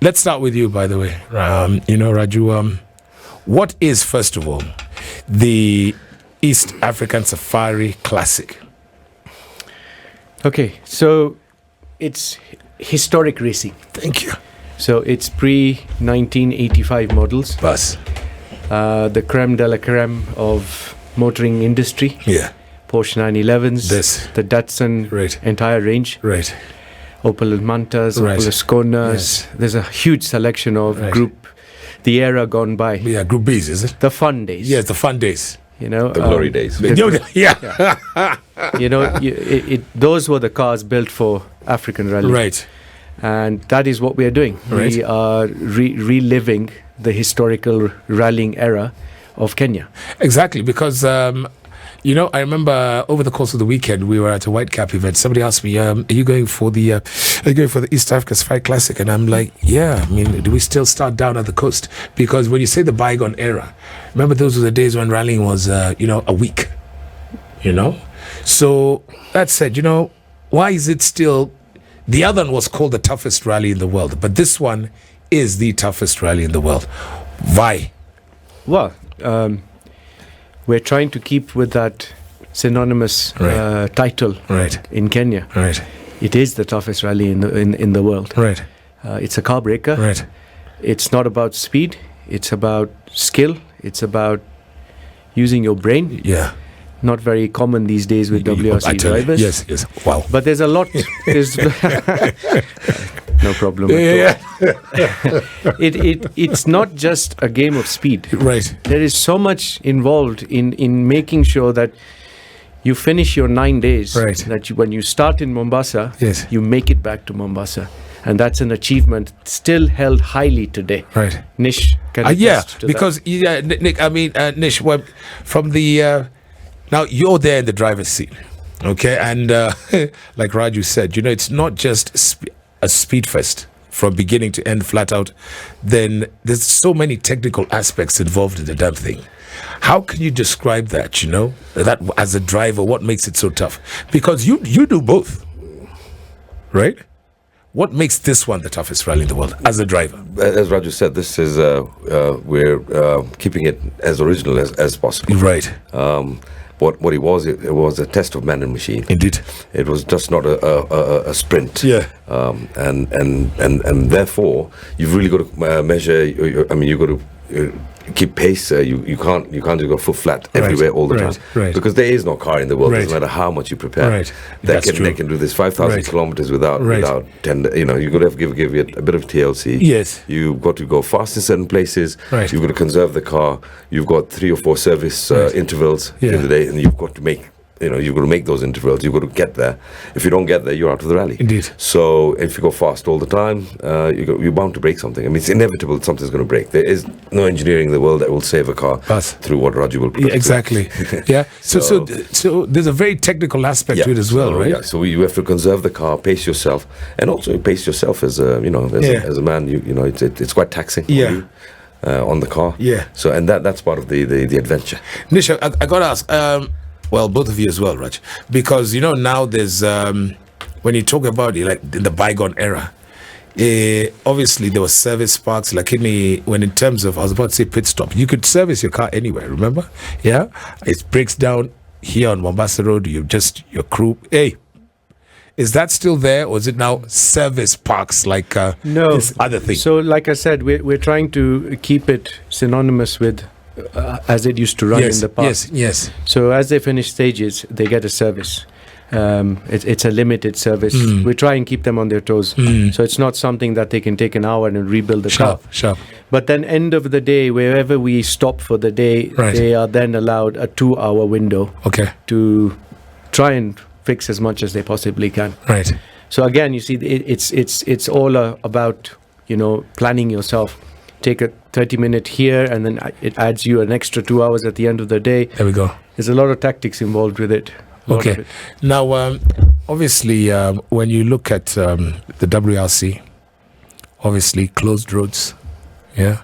let's start with you, by the way. Raju, what is, first of all, the East African Safari Classic? Okay, so it's historic racing. Thank you. So it's pre-1985 models. Bus. The creme de la creme of motoring industry. Yeah. Porsche 911s. The Datsun entire range. Right. Opel Mantas, Opel Asconas. Yes. There's a huge selection of the era gone by. Yeah, Group Bs, is it? The fun days. Yes, the fun days. The glory days. Those were the cars built for African rally. Right. And that is what we are doing. Right. We are reliving the historical rallying era of Kenya. Exactly, because I remember over the course of the weekend we were at a Whitecap event. Somebody asked me, "Are you going for the East Africa Safari Classic?" And I'm like, "Yeah. I mean, do we still start down at the coast?" Because when you say the bygone era, remember those were the days when rallying was, a week. So that said, why is it still? The other one was called the toughest rally in the world, but this one is the toughest rally in the world. Why? Well, we're trying to keep with that synonymous title in Kenya. Right. It is the toughest rally in the world. Right. It's a car breaker. Right. It's not about speed. It's about skill. It's about using your brain. Yeah. Not very common these days with WRC drivers. Yes. Wow. But there's a lot. No problem. Yeah. It's not just a game of speed. Right. There is so much involved in making sure that you finish your 9 days. Right. That when you start in Mombasa, yes, you make it back to Mombasa. And that's an achievement still held highly today. Right. Nish, can you attest to because that? Nick, Nish, from the now you're there in the driver's seat, okay, and like Raju said, it's not just a speed fest from beginning to end, flat out. Then there's so many technical aspects involved in the damn thing. How can you describe that? That as a driver, what makes it so tough? Because you do both, right? What makes this one the toughest rally in the world as a driver? As Raju said, this is we're keeping it as original as possible. Right. What it was a test of man and machine. Indeed. It was just not a sprint. Yeah. And therefore you've really got to measure. You've got to keep pace. You can't just go full flat everywhere all the time. Right. Because there is no car in the world. Doesn't matter how much you prepare. Right. They can do this 5,000 kilometers without tender. You've got to give it a bit of TLC. Yes. You've got to go fast in certain places. Right. You've got to conserve the car. You've got 3 or 4 service intervals in the day, and you've got to make. You've got to make those intervals. You've got to get there. If you don't get there, you're out of the rally. Indeed. So if you go fast all the time, you're bound to break something. It's inevitable that something's going to break. There is no engineering in the world that will save a car through what Raju will put. Yeah, exactly. Yeah. So there's a very technical aspect to it as well, right? Yeah. So you have to conserve the car, pace yourself, and also pace yourself as a as a man. It's quite taxing. For you. On the car. Yeah. So that's part of the adventure. Nisha, I got to ask. Well, both of you as well, Raj, because now there's when you talk about it, like in the bygone era, obviously there were service parks. Like when in terms of, I was about to say pit stop, you could service your car anywhere. Remember? Yeah, it breaks down here on Mombasa Road. Your crew. Hey, is that still there, or is it now service parks like no this other thing? So, like I said, we're trying to keep it synonymous with. As it used to run in the past. Yes. So as they finish stages, they get a service. It's a limited service. We try and keep them on their toes. So it's not something that they can take an hour and rebuild the car. Sharp. But then end of the day, wherever we stop for the day, they are then allowed a 2-hour window to try and fix as much as they possibly can. Right. So again, you see, it's all about planning yourself. Take a 30-minute here, and then it adds you an extra 2 hours at the end of the day. There we go. There's a lot of tactics involved with it. Okay. Now, obviously, when you look at the WRC, obviously closed roads, yeah,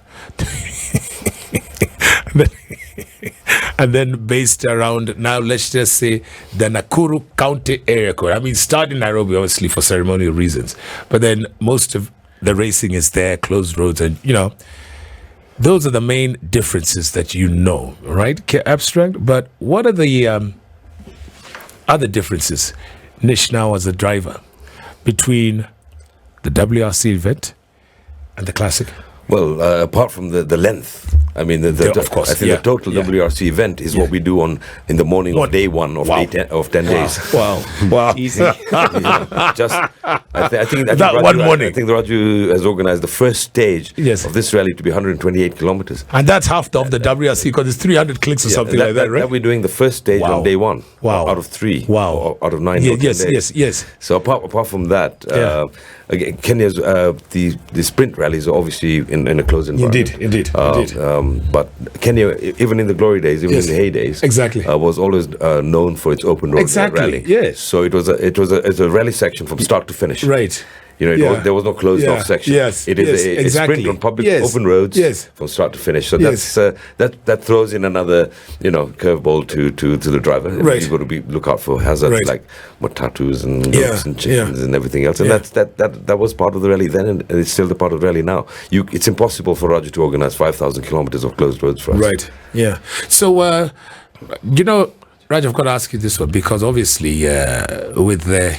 and then based around, now let's just say the Nakuru County area code. Start in Nairobi, obviously, for ceremonial reasons, but then most of the racing is there, closed roads, and those are the main differences that right? Abstract. But what are the other differences, Nish, now as a driver, between the WRC event and the classic? Well, apart from the length, I mean, of course, I think the total WRC event is what we do in the morning of day one of 10 days. Wow. Easy. I think that Raju, one morning. I think Raju has organized the first stage of this rally to be 128 kilometers. And that's half of the WRC because it's 300 clicks or something like that, right? That we're doing the first stage on day one. Wow. Out of 3. Wow. Or out of 9. Yes. So apart from that, again, Kenya's the sprint rallies are obviously in a closed environment. Indeed. But Kenya, even in the glory days, even in the heydays, was always known for its open road rally. Yes. So it's a rally section from start to finish. Right. There was no closed off section. Yes. It is a sprint on public open roads from start to finish. So that throws in another curveball to the driver. Right. You've got to look out for hazards like matatus and goats and chickens and everything else. And that was part of the rally then, and it's still the part of the rally now. It's impossible for Roger to organize 5,000 kilometers of closed roads for us. Right. Yeah. So Raj, I've got to ask you this one because obviously with the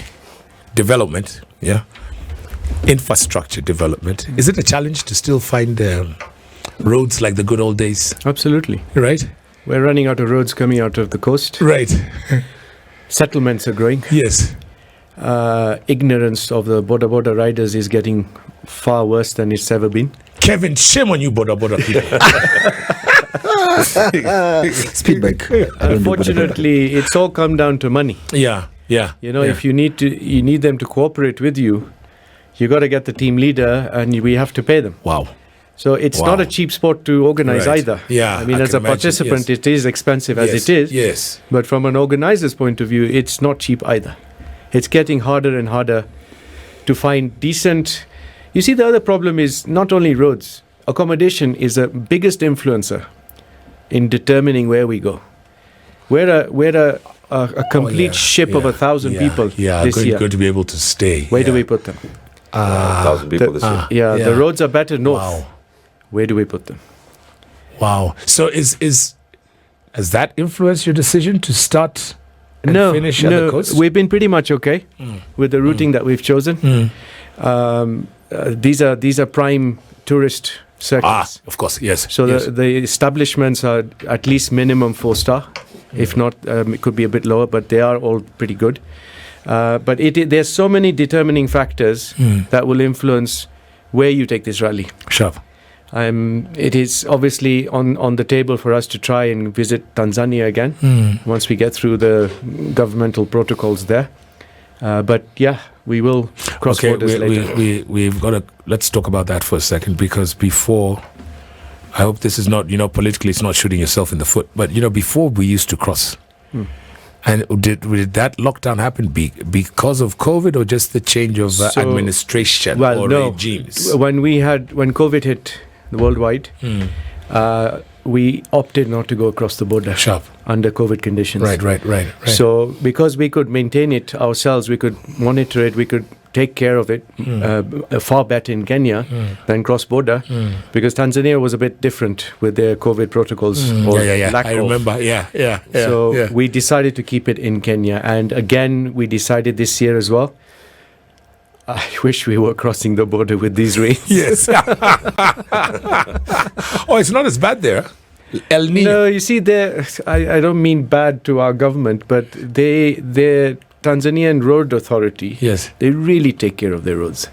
development, infrastructure development, is it a challenge to still find roads like the good old days? Absolutely. Right. We're running out of roads coming out of the coast. Right. Settlements are growing. Yes. Ignorance of the border riders is getting far worse than it's ever been. Kevin, shame on you, border people. Speed bike. Unfortunately, it's all come down to money. Yeah. If you need them to cooperate with you, you got to get the team leader, and we have to pay them. Wow. So it's not a cheap sport to organize either. Yeah. I mean, as a participant, it is expensive as it is. Yes. But from an organizer's point of view, it's not cheap either. It's getting harder and harder to find decent. You see, the other problem is not only roads. Accommodation is the biggest influencer in determining where we go. We're a complete ship of 1,000 people this year. Good to be able to stay. Where do we put them? 1,000 people this year. The roads are better north. Wow. Where do we put them? Wow. So has that influenced your decision to start and finish at the coast? We've been pretty much okay with the routing that we've chosen. These are prime tourist circuits. Of course, yes. So the establishments are at least minimum 4-star. If not, it could be a bit lower, but they are all pretty good. But there's so many determining factors that will influence where you take this rally. Sharp. It is obviously on the table for us to try and visit Tanzania again once we get through the governmental protocols there. But we will cross borders later. We've got to let's talk about that for a second, because before, I hope this is not politically, it's not shooting yourself in the foot, but before we used to cross. And did that lockdown happen because of COVID, or just the change of administration or regimes? When COVID hit worldwide, we opted not to go across the border under COVID conditions. Right. So because we could maintain it ourselves, we could monitor it, we could take care of it far better in Kenya than cross-border, because Tanzania was a bit different with their COVID protocols. I remember. So we decided to keep it in Kenya, and again we decided this year as well. I wish we were crossing the border with these rains. Yes. It's not as bad there. El Niño. No, you see, I don't mean bad to our government, but their Tanzanian Road Authority, they really take care of their roads.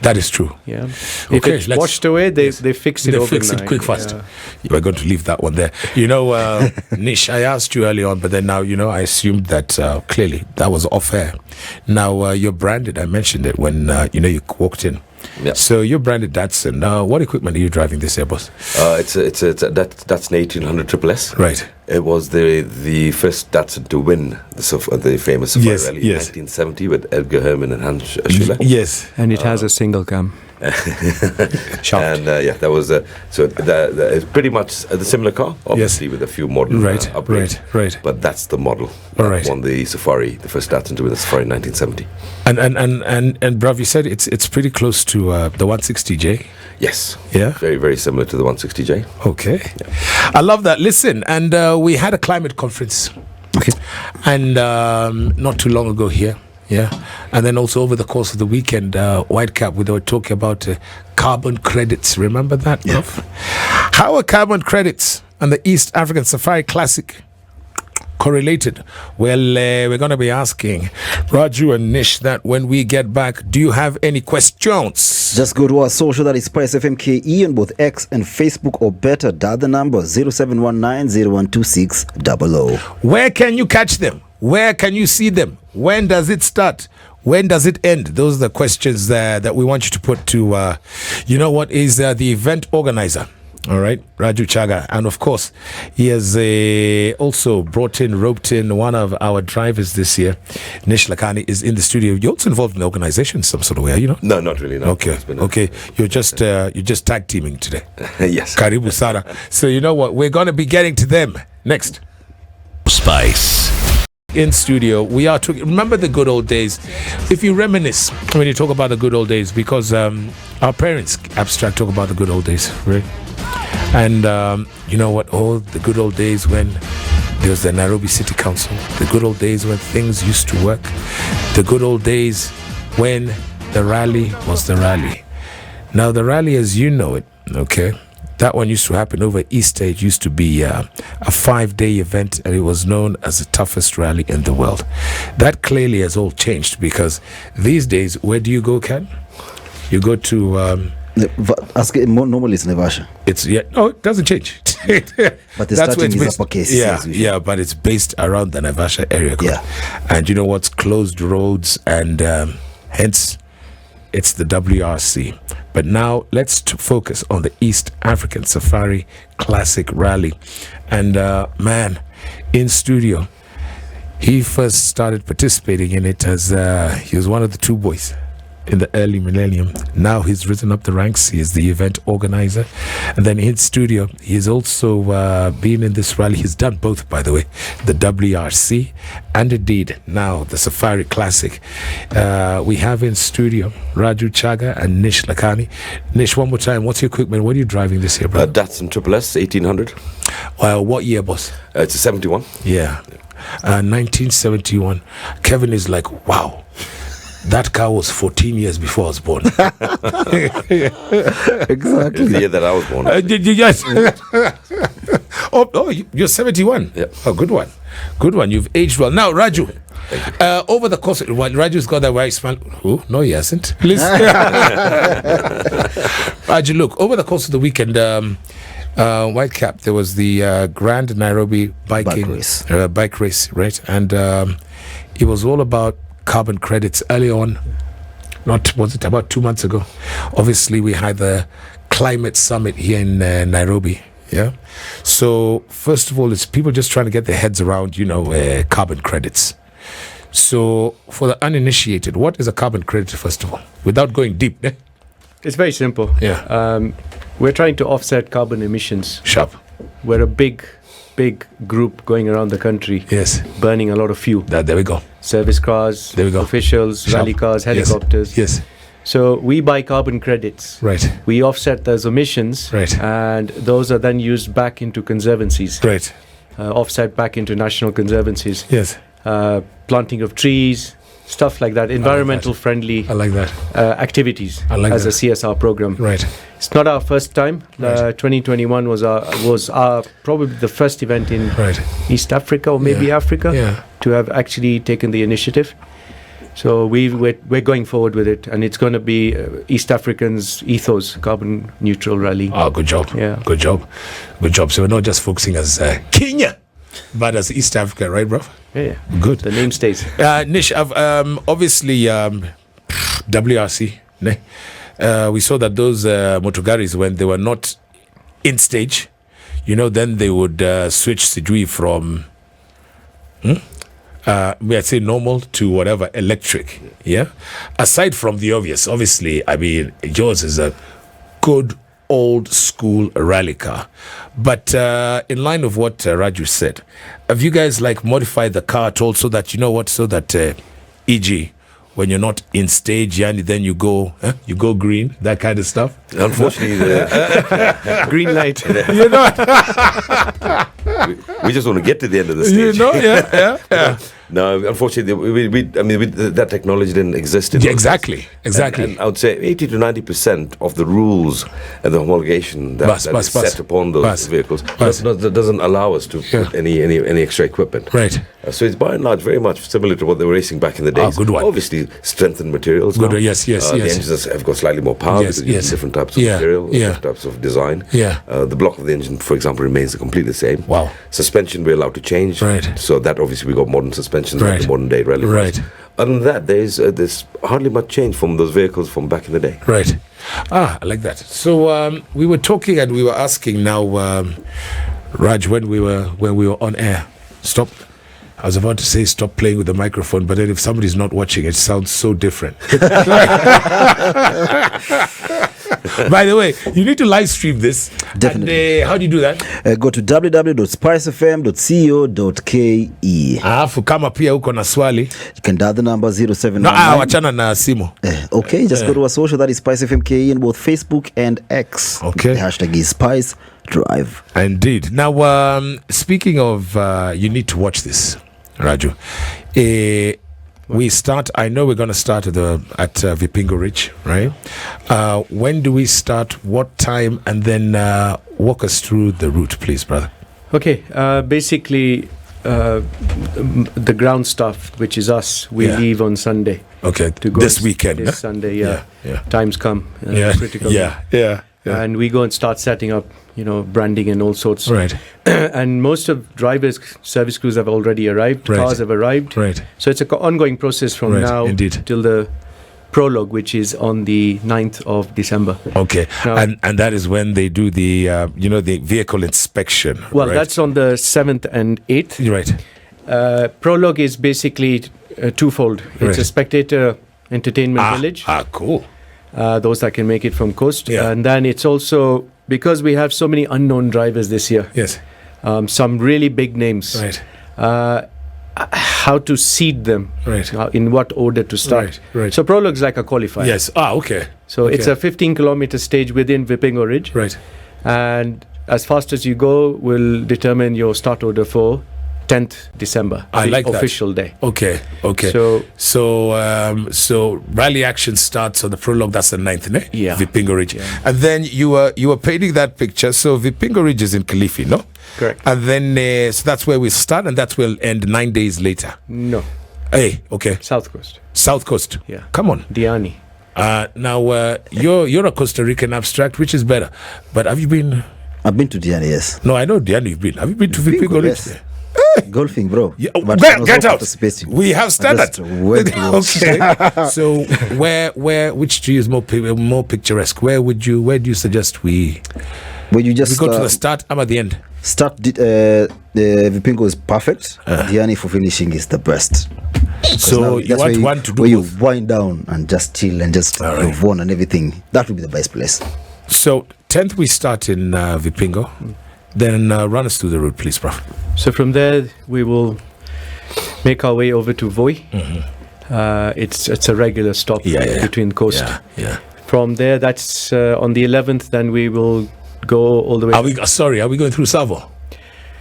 That is true. Yeah. If it's washed away, they fix it overnight. They fix it quick, fast. We're going to leave that one there. Nish, I asked you early on, but then now, I assumed that clearly that was off air. Now, you're branded. I mentioned it when, you walked in. Yeah. So you're branded Datsun. What equipment are you driving this year, boss? That's an 1800 Triple S. Right. It was the first Datsun to win the famous Safari Rally in 1970 with Edgar Herman and Hans Schuller. Yes. And it has a single cam. And that was it's pretty much the similar car, obviously with a few model upgrades. Right. But that's the model that won the Safari, the first Datsun to win the Safari in 1970. And bruv, you said it's pretty close to the 160J. Yes. Yeah. Very, very similar to the 160J. Okay. Yeah. I love that. Listen, and we had a climate conference. Okay. And not too long ago here. Yeah. And then also over the course of the weekend, Whitecap, we were talking about carbon credits. Remember that, Yeah. bruv? How are carbon credits and the East African Safari Classic correlated? Well, we're going to be asking Raju and Nish that when we get back. Do you have any questions? Just go to our social, that is Spice FMKE on both X and Facebook, or better, dial the number 0719-012600. Where can you catch them? Where can you see them? When does it start? When does it end? Those are the questions that we want you to put to, is the event organizer. All right, Raju Chaga. And of course, he has also roped in one of our drivers this year. Nish Lakani is in the studio. You're also involved in the organization some sort of way, you know? No, not really. No. Okay. You're just tag teaming today. Yes. Karibu Sana. So you know what? We're going to be getting to them next. Spice. In studio, we are talking. Remember the good old days. If you reminisce when you talk about the good old days, because our parents abstract talk about the good old days, right? And you know what? All the good old days when there was the Nairobi City Council, the good old days when things used to work, the good old days when the rally was the rally. Now the rally, as you know it, okay, that one used to happen over Easter. It used to be a 5-day event, and it was known as the toughest rally in the world. That clearly has all changed, because these days, where do you go, Ken? You go to normally it's Nevasha. It doesn't change. But the starting is uppercase. Yeah, but it's based around the Nevasha area code. Yeah. And you know what's closed roads, and hence it's the WRC. But now let's focus on the East African Safari Classic Rally. And man, in studio, he first started participating in it as he was one of the two boys in the early millennium. Now he's risen up the ranks. He is the event organizer. And then in studio, he's also been in this rally. He's done both, by the way, the WRC and indeed now the Safari Classic. We have in studio Raju Chaga and Nish Lakani. Nish, one more time, what's your equipment? What are you driving this year, bro? Datsun Triple S 1800. What year, boss? It's a 71. Yeah. 1971. Kevin is like, wow. That car was 14 years before I was born. Exactly. The year that I was born. Did you guys? You're 71. Yeah. Oh, good one. Good one. You've aged well. Now, Raju, over the course of Raju's got that white smile. Oh, no, he hasn't. Please. Raju, look, over the course of the weekend, Whitecap, there was the Grand Nairobi bike race, right? And it was all about carbon credits early on. Was it about 2 months ago? Obviously, we had the climate summit here in Nairobi. Yeah. So first of all, it's people just trying to get their heads around, carbon credits. So for the uninitiated, what is a carbon credit, first of all, without going deep? It's very simple. Yeah. We're trying to offset carbon emissions. Sharp. We're a big group going around the country. Yes. Burning a lot of fuel. There we go. Service cars, there we go. Officials, Sharp. rally cars, helicopters. Yes. So we buy carbon credits. Right. We offset those emissions. Right. And those are then used back into conservancies. Right. Offset back into national conservancies. Yes. Planting of trees, stuff like that. Environmental friendly. I like that. Activities as a CSR program. Right. It's not our first time. Right. 2021 was our probably the first event in East Africa or maybe Africa to have actually taken the initiative. So we're going forward with it, and it's going to be East Africans' ethos, carbon neutral rally. Oh, good job. Yeah. Good job. So we're not just focusing as Kenya, but as East Africa, right, bro? Yeah. Good. The name stays. Nish, obviously, WRC, we saw that those motogaris, when they were not in stage, then they would switch Sijui from may I say normal to whatever, electric. Yeah. Aside from the obvious, obviously, I mean, yours is a good old school rally car. But in line of what Raju said, have you guys like modified the car at all so that, you know what, so that e.g., when you're not in stage, yani, then you go green, that kind of stuff? Unfortunately, Green light. You know, we just want to get to the end of the stage. you know, yeah. No, unfortunately, that technology didn't exist. In those Exactly, days. exactly. And I would say 80 to 90% of the rules and the homologation that is set upon those vehicles doesn't allow us to put any extra equipment. Right. So it's by and large very much similar to what they were racing back in the days. Good one. Obviously, strengthened materials. Good now. one, yes. The engines have got slightly more power Yes, because yes. different types of material, different types of design. Yeah. The block of the engine, for example, remains completely the same. Wow. Suspension we're allowed to change. Right. So that obviously we got modern suspensions Right. like the modern day rally cars. Right. Other than that, there's hardly much change from those vehicles from back in the day. Right. I like that. So we were talking and we were asking now, Raj, when we were on air. Stop. I was about to say stop playing with the microphone, but then if somebody's not watching, it sounds so different. By the way, you need to live stream this. Definitely. And, how do you do that? Go to www.spicefm.co.ke. Alafu kama pia uko na swali. You can dial the number 0799. No, wachana na simu. Okay, just go to our social, that is Spice FM KE in both Facebook and X. Okay. The hashtag is Spice Drive. Indeed. Now, speaking of, you need to watch this, Raju. We start. I know we're going to start at Vipingo Ridge, right? When do we start? What time? And then walk us through the route, please, brother. Okay. Basically, the ground staff, which is us, we leave on Sunday. Okay. To go this weekend. This Sunday, yeah. Times come. Critical. Yeah. And we go and start setting up, branding and all sorts. Right. And most of drivers, service crews have already arrived. Right. Cars have arrived. Right. So it's an ongoing process from now till the prologue, which is on the 9th of December. Okay. Now, and that is when they do the, the vehicle inspection. Well, right? that's on the 7th and 8th. Right. Prologue is basically twofold. It's a spectator entertainment village. Cool. Those that can make it from coast. Yeah. And then it's also, because we have so many unknown drivers this year, Yes. some really big names. Right. How to seed them, Right. in what order to start. Right. So prologue's like a qualifier. Yes. Okay. So it's a 15-kilometer stage within Vipingo Ridge. Right. And as fast as you go, will determine your start order for 10th December, I the like that. official day. Okay. So rally action starts on the prologue. That's the 9th, ne? Yeah. Vipingo Ridge. Yeah. And then you were painting that picture. So Vipingo Ridge is in Kilifi, no? Correct. And then so that's where we start, and that's where we'll end 9 days later. No, Hey, okay. South Coast. South Coast. Yeah. Come on. Diani. Now you're a Costa Rican abstract, which is better. But have you been? I've been to Diani, yes. No, I know Diani. You've been. Have you been to Vipingo Ridge? Yes. Golfing, bro. Yeah, But get I was out. not participating. We have standard. Just went to watch. Okay. So which tree is more picturesque? Where do you suggest we When you just go to the start? I'm at the end. start, the Vipingo is perfect. Diani for finishing is the best. So you That's want where one to do where you both. wind down and just chill and just All right. move on and everything. That would be the best place. So 10th we start in Vipingo. Then run us through the route, please, Prof. So from there, we will make our way over to Voi. It's a regular stop between coast. Yeah. From there, that's on the 11th. Then we will go all the way. Are we going through Savo?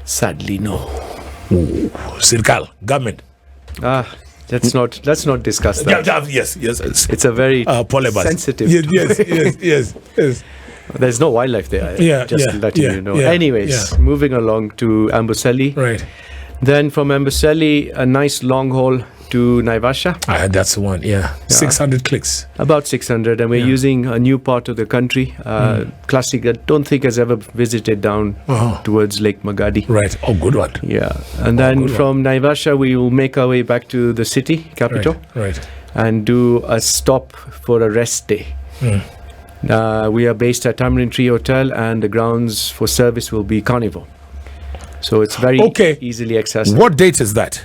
Sadly, no. Sirkal, government. Let's not discuss that. Yes. It's a very polybus. sensitive. Yes. There's no wildlife there. Letting you know. Yeah, Anyways, moving along to Amboseli. Right. Then from Amboseli, a nice long haul to Naivasha. That's the one. Yeah. 600 clicks. About 600, and we're using a new part of the country, classic. I don't think has ever visited down towards Lake Magadi. Right. Oh, good one. Yeah, and then from Naivasha, we will make our way back to the city capital, Right. and do a stop for a rest day. We are based at Tamarind Tree Hotel, and the grounds for service will be Carnival. So it's very easily accessible. What date is that?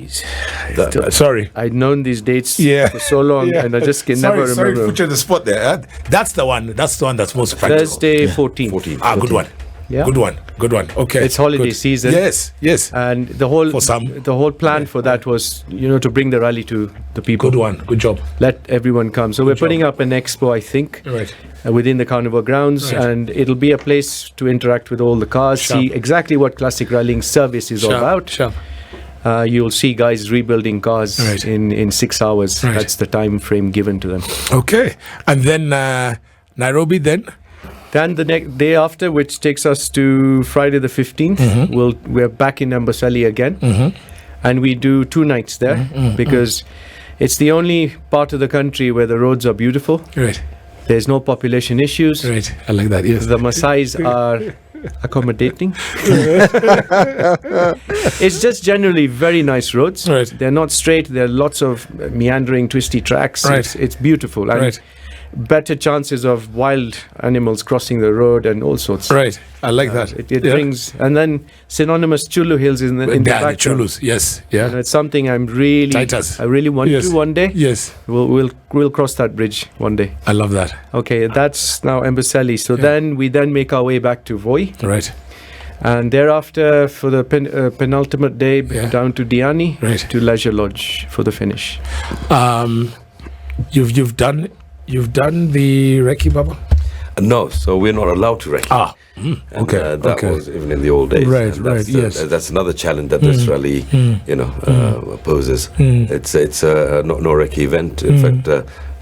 Jeez. Sorry. I'd known these dates Yeah. for so long, and I just can never Sorry, remember. put you on the spot there. That's the one that's most practical. Thursday, 14th. 14. Good one. Yeah. Good one. Okay. It's holiday good. season. Yes. And the whole For some. the whole plan for that was, to bring the rally to the people. Good one. Good job. Let everyone come. So we're putting up an expo, I think, Right. within the carnival grounds, Right. and it'll be a place to interact with all the cars, Sharp. see exactly what classic rallying service is all about. Sharp. You'll see guys rebuilding cars Right. in 6 hours. Right. That's the time frame given to them. Okay. And then Nairobi then? Then the next day after, which takes us to Friday the 15th, we're back in Amboseli again, and we do 2 nights there because it's the only part of the country where the roads are beautiful. Right. There's no population issues. Right. I like that. Yes. The Maasais are accommodating. It's just generally very nice roads. Right. They're not straight. There are lots of meandering, twisty tracks. Right. It's beautiful. And Right. better chances of wild animals crossing the road and all sorts. Right. I like that. It brings, and then synonymous Chulu Hills in the the background. Chulus. Yes. Yeah. And it's something I really want Yes. to one day. Yes. We'll cross that bridge one day. I love that. Okay, that's now Amboseli. So then we make our way back to Voi, Right. and thereafter for the penultimate day Yeah. down to Diani, Right. to Leisure Lodge for the finish. You've done the Recce, Baba? No, so we're not allowed to recce. And, okay. that was even in the old days. Right, And that's, right, yes. That's another challenge that this rally, poses. It's a no recce event. In fact,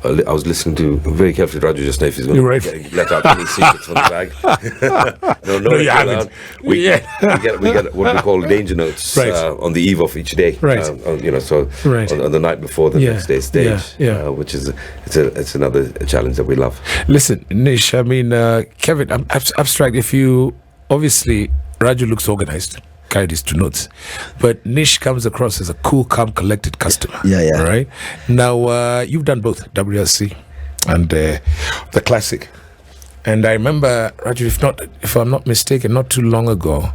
I was listening to very carefully Raju just now if he's going You're right. to let out any secrets from the bag. no, No, you recce haven't. allowed. We get what we call danger notes Right. on the eve of each day. Right. So Right. on the night before the Yeah. next day's stage, Yeah. which is it's another challenge that we love. Listen, Nish, I mean, Kevin, I'm abstract. If you, obviously, Raju looks organized, carried his 2 notes, but Nish comes across as a cool, calm, collected customer. Yeah. All right. Now, you've done both WRC and the classic. And I remember, Raju, if I'm not mistaken, not too long ago,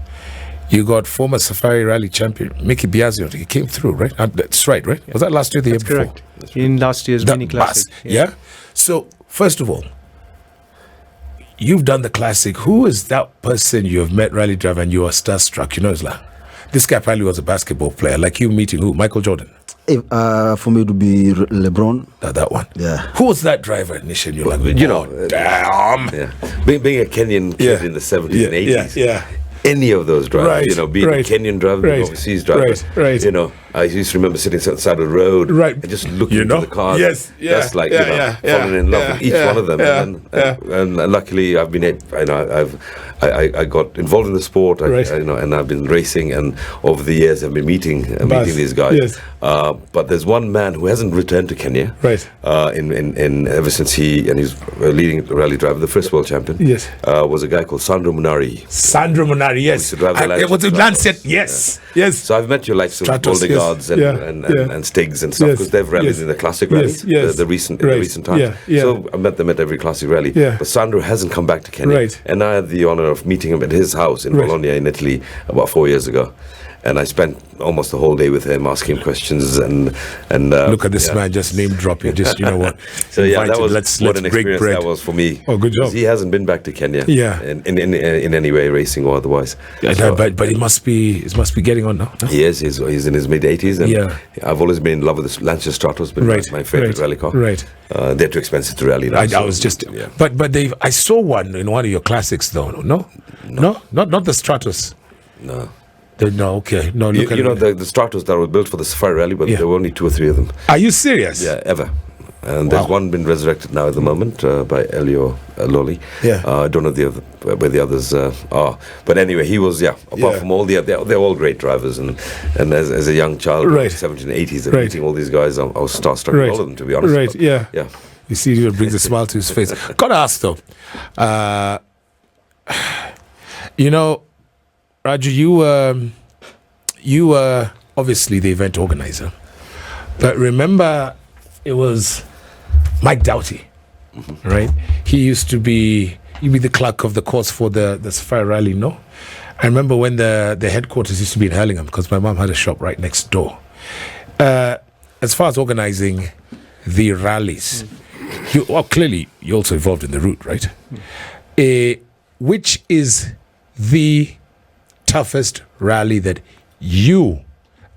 you got former Safari Rally champion Mickey Biazio. He came through, right? That's right? Was that last year or the year before? Correct. In last year's That mini classic. bus, yeah. So first of all, you've done the classic. Who is that person you have met rally driver and you are starstruck? It's like, this guy probably was a basketball player. Like you meeting who? Michael Jordan. For me, it would be LeBron. That one. Yeah. Who was that driver initially? You're like, damn. Yeah, being a Kenyan kid in the 70s and 80s. Yeah. Any of those drivers, Right, being right, a Kenyan driver, being right, overseas drivers, right. I used to remember sitting on the side of the road, Right. and just looking into the cars. Yes, yeah, That's like yeah, falling in love with each one of them. yeah. And luckily, I've been, I got involved in the sport, Right. and I've been racing, and over the years, I've been meeting these guys. Yes. But there's one man who hasn't returned to Kenya, Right. In ever since he's leading rally driver, the first world champion. Yes. Was a guy called Sandro Munari. Sandro Munari, yes. used to drive the It was a Lancet Lancet, yes. So I've met your likes of Stratos, Boldegards yes. and Stiggs and stuff Yes, because they've rallied yes, in the classic yes, rallies, yes. the recent Right, times. yeah. So I met them at every classic rally. Yeah. But Sandro hasn't come back to Kenya, Right. and I had the honor of meeting him at his house in Right. Bologna in Italy about 4 years ago. And I spent almost the whole day with him, asking him questions and Look at this man just name dropping. Just you know what? So yeah, Invited, that was let's what an break experience bread. that was for me. Oh, good job. 'Cause he hasn't been back to Kenya. Yeah. In any way, racing or otherwise. Yeah, So- but it must be getting on now. No? He is. He's in his mid-80s, and Yeah. I've always been in love with this Lancia Stratos. Been Right, my favorite right, rally car. right. They're too expensive to rally now. I was just, yeah. but I saw one in one of your classics though. No, not the Stratos. No. No, okay, no. You, Look at you know it. the Stratos that were built for the Safari Rally, but Yeah. there were only 2 or 3 of them. Are you serious? Yeah, ever. And there's Wow. one been resurrected now at the moment by Elio Loli. Yeah. I don't know where the others are. But anyway, he was, apart Yeah. from all they're all great drivers. And as a young child, Right. 17, 80s, and Right. meeting all these guys, I was starstruck Right. with all of them, to be honest. Right, But, yeah. Yeah. You see, it brings a smile to his face. Gotta ask though, Raju, you were obviously the event organizer, but remember, it was Mike Doughty, right? He'd be the clerk of the course for the Safari Rally, no? I remember when the headquarters used to be in Hurlingham because my mom had a shop right next door. As far as organizing the rallies, clearly you're also involved in the route, right? Which is the toughest rally that you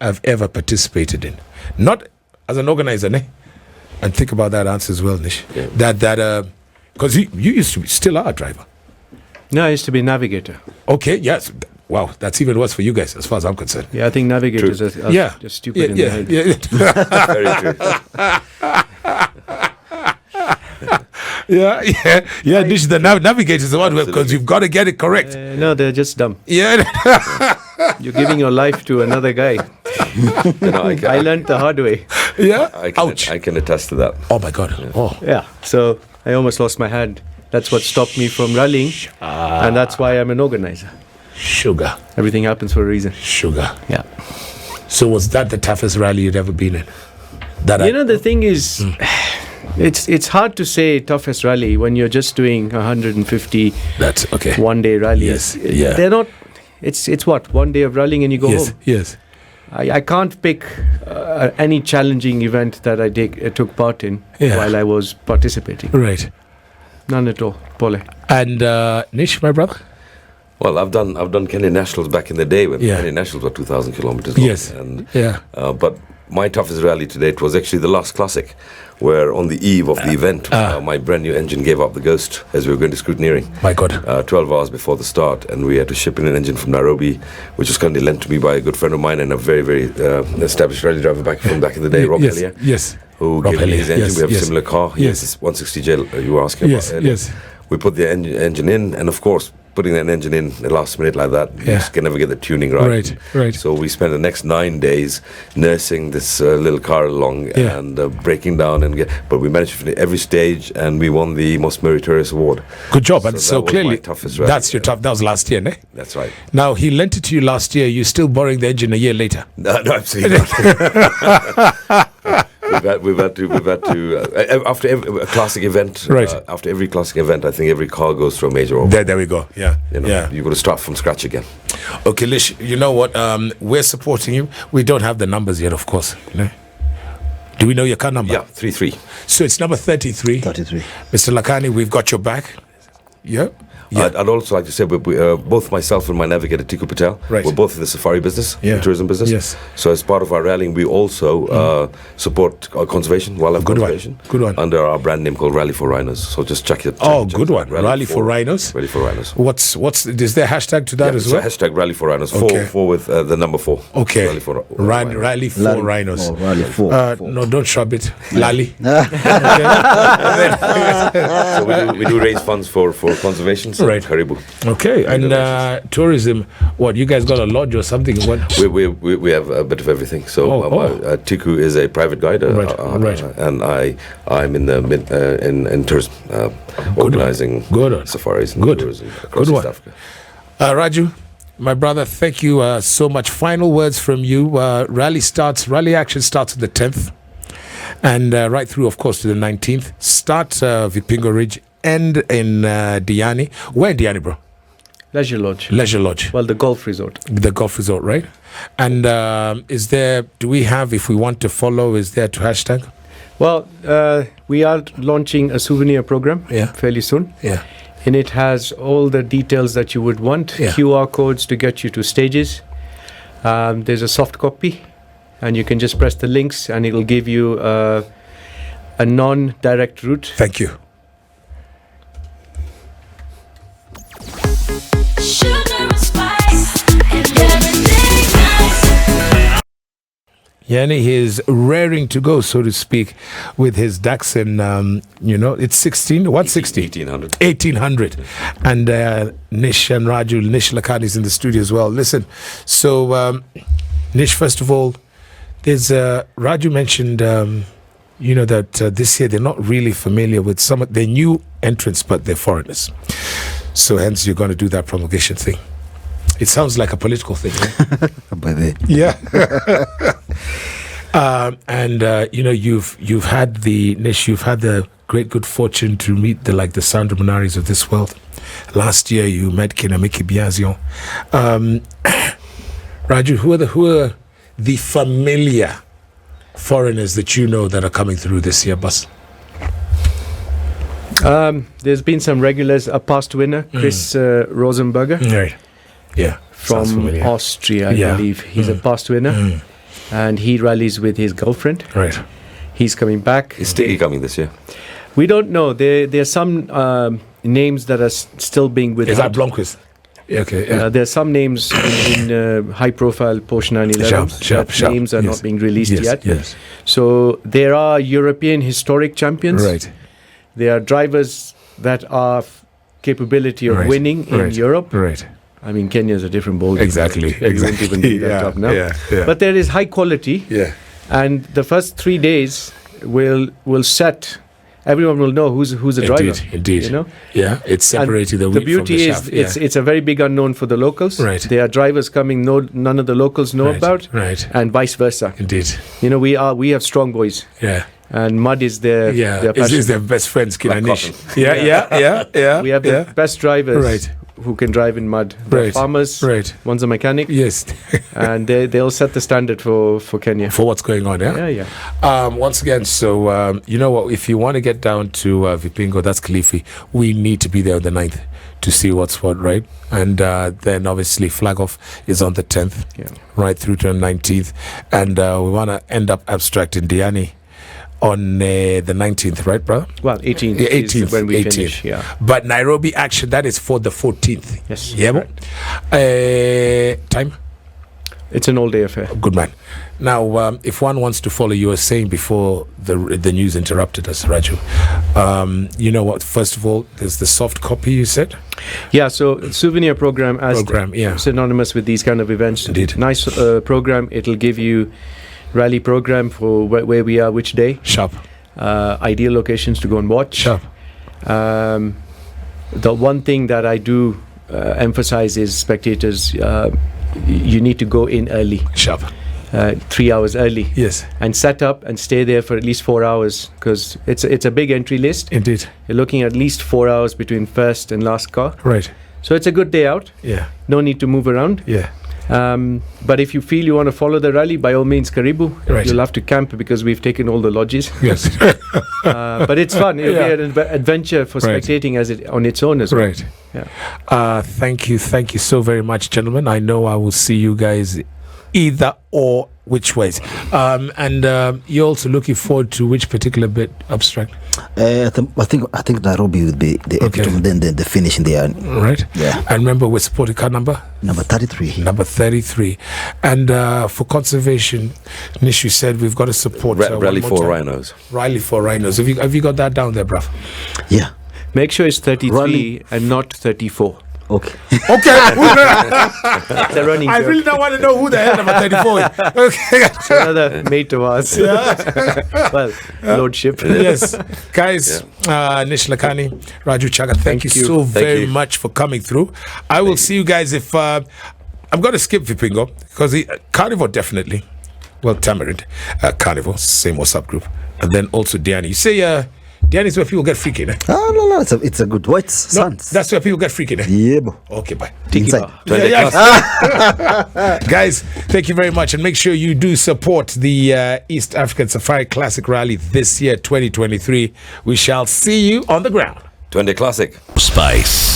have ever participated in? Not as an organizer, ne? And think about that answer as well, Nish. Yeah. That because you used to be, still are a driver. No, I used to be a navigator. Okay, yes. Wow, that's even worse for you guys, as far as I'm concerned. Yeah, I think navigators are just stupid in the head. Very true. Yeah. Nish, the navigator is the one because you've got to get it correct. No, they're just dumb. Yeah. You're giving your life to another guy. I learned the hard way. Yeah. Ouch. I can attest to that. Oh my God. Yeah. Oh. Yeah, so I almost lost my hand. That's what stopped me from rallying, and that's why I'm an organizer. Sugar. Everything happens for a reason. Sugar. Yeah. So was that the toughest rally you'd ever been in? The thing is, it's hard to say toughest rally when you're just doing 150 That's okay. one-day rallies. Yes. Yeah. They're not. It's what, one day of rallying and you go home. Yes. I can't pick any challenging event that I took part in while I was participating. Right. None at all, Pole. And Nish, my brother? Well, I've done Kenya Nationals back in the day when Kenya Nationals were 2,000 kilometers long. Yes. And, yeah. But my toughest rally to date was actually the last classic, where on the eve of the event, my brand new engine gave up the ghost as we were going to scrutineering. My God. 12 hours before the start, and we had to ship in an engine from Nairobi, which was kindly lent to me by a good friend of mine and a very, very established rally driver back in the day, Rob Hellier. Yes. Who Rob gave me his engine. Yes, we have yes. a similar car. Yes. This 160J you were asking about earlier. Yes. We put the engine in, and of course, putting an engine in the last minute like that, you just can never get the tuning right. Right. So we spent the next 9 days nursing this little car along and breaking down but we managed to finish every stage, and we won the most meritorious award. Good job. And so that was clearly, my toughest rally. that's your tough. That was last year, ne? That's right. Now he lent it to you last year. You're still borrowing the engine a year later. No, absolutely not. We've had to after every classic event. Right. After every classic event, I think every car goes through a major overhaul. There we go. Yeah. You've got to start from scratch again. Okay, Lish. You know what? We're supporting you. We don't have the numbers yet, of course. No? Do we know your car number? Yeah, 33. So it's number 33. 33. Mr. Lakani, we've got your back. Yeah. I'd also like to say both myself and my navigator Tiku Patel, Right. we're both in the safari business, the tourism business. Yes. So as part of our rallying, we also support conservation, wildlife conservation. Good one. Under our brand name called Rally for Rhinos. So just check it. Good one. Rally for Rhinos. Rally for Rhinos. What's is there a hashtag to that as well? Hashtag Rally for Rhinos. Okay. Four with the number 4. Okay. Rally for Rally for Rhinos. Oh, Rally 4. No, don't shrub it. Lally. So we do raise funds for conservation. So Right. Karibu. Okay, and tourism. What, you guys got a lodge or something? What? We have a bit of everything. So Tiku is a private guide, Right. and I'm in the in tourism, organizing safaris and tourism across East Africa. Raju, my brother, thank you so much. Final words from you. Rally action starts on the 10th, and right through, of course, to the 19th. Start Vipingo Ridge, end in Diani. Where in Diani, bro? Leisure Lodge. Leisure Lodge. Well, the golf resort. The golf resort, right? And do we have, if we want to follow, is there to hashtag? Well, we are launching a souvenir program fairly soon. Yeah. And it has all the details that you would want, QR codes to get you to stages. There's a soft copy, and you can just press the links, and it'll give you a non-direct route. Thank you. Yani he's raring to go, so to speak, with his Datsun. It's 1800. And Nish and Raju, Nish Lakani is in the studio as well. Listen, so Nish, first of all, there's Raju mentioned, that this year they're not really familiar with some of their new entrants, but they're foreigners. So hence you're going to do that promulgation thing. It sounds like a political thing. Right? Yeah. You've had the great good fortune to meet the Sandro Monaris of this world. Last year you met Kinamiki Biazion. Raju, who are the familiar foreigners that you know that are coming through this year, boss? There's been some regulars. A past winner, Chris Rosenberger, Right. Yeah. Sounds from familiar. Austria, I believe. He's a past winner, and he rallies with his girlfriend. Right. He's coming back. Is Sticky coming this year? We don't know. There are some names that are still being Is that withheld. Blomqvist? Okay. Yeah. There are some names in high-profile Porsche 911s. Sharp. Names are Yes. not being released Yes, yet. Yes. So there are European historic champions. Right. There are drivers that are capability of Right. winning in Right. Europe. Right. I mean, Kenya is a different ballgame. Exactly. You won't even be that Yeah, tough now. yeah. But there is high quality, Yeah. and the first 3 days will set. Everyone will know who's a driver. Indeed. You know. Yeah. It's separating the The wheat beauty from the is chaff. it's a very big unknown for the locals. Right. There are drivers coming none of the locals know Right, about, right. and vice versa. Indeed. You know, we have strong boys, Yeah. and mud is their Yeah. passion. Is their best friends, Kinanish? cotton. Yeah. We have the best drivers Right. who can drive in mud. They're Right. farmers. Right. One's a mechanic, Yes. and they'll set the standard for Kenya. For what's going on, yeah? Yeah. Once again, so you know what? If you want to get down to Vipingo, that's Kilifi, we need to be there on the 9th to see what's what, right? And then obviously flag off is on the 10th, Yeah. right through to the 19th. And we want to end up abstract in Diani on the 19th, right, brother? Well, 18th, Yeah, is 18th, when we 18th. finish. Yeah. But Nairobi action, that is for the 14th. Yes. Yeah, bro? Time? It's an all-day affair. Good man. Now, if one wants to follow, you were saying before the news interrupted us, Raju. You know what? First of all, there's the soft copy, you said? Yeah, so souvenir program as Yeah. synonymous with these kind of events. Indeed. Nice program. It'll give you rally program for where we are, which day, Sharp. ideal locations to go and watch. Sharp. The one thing that I do emphasize is spectators, you need to go in early, Sharp. 3 hours early, Yes. and set up and stay there for at least 4 hours, because it's a big entry list. Indeed. You're looking at least 4 hours between first and last car. Right. So it's a good day out. Yeah. No need to move around. Yeah. But if you feel you want to follow the rally, by all means, Karibu. Right. You'll have to camp because we've taken all the lodges. Yes. But it's fun. It'll Yeah. be an adventure for Right. spectating as it on its own as well. Right. Yeah. Thank you so very much, gentlemen. I know I will see you guys either or which ways. And you're also looking forward to which particular bit, abstract? I think Nairobi would be the Okay. then the finish in there. Right. Yeah. And remember, we're supporting car number? Number 33. Number 33. And for conservation, Nishu said we've got to support Rally one more for time. rhinos. Rally for rhinos. Have you got that down there, bruv? Yeah. Make sure it's 33 Rally. and not 34. Okay. Okay. It's a running I joke. really don't want to know who the hell number 34 is. Okay. It's another mate of ours. Well, lordship. Yes. Guys, Nish Lakani, Raju Chaga, thank you so very you. much for coming through. I will see you guys if... I'm going to skip Vipingo because Carnival definitely. Well, Tamarind. Carnival, same WhatsApp group. And then also Diani. You say... Diani is where people get freaking, eh? Oh, no, it's a good white No, suns. that's where people get freaking, eh? Yeah, bro. Okay, bye. Tiki Inside. bar. Yeah. Guys, thank you very much, and make sure you do support the East African Safari Classic Rally this year, 2023. We shall see you on the ground. Twende Classic. Spice.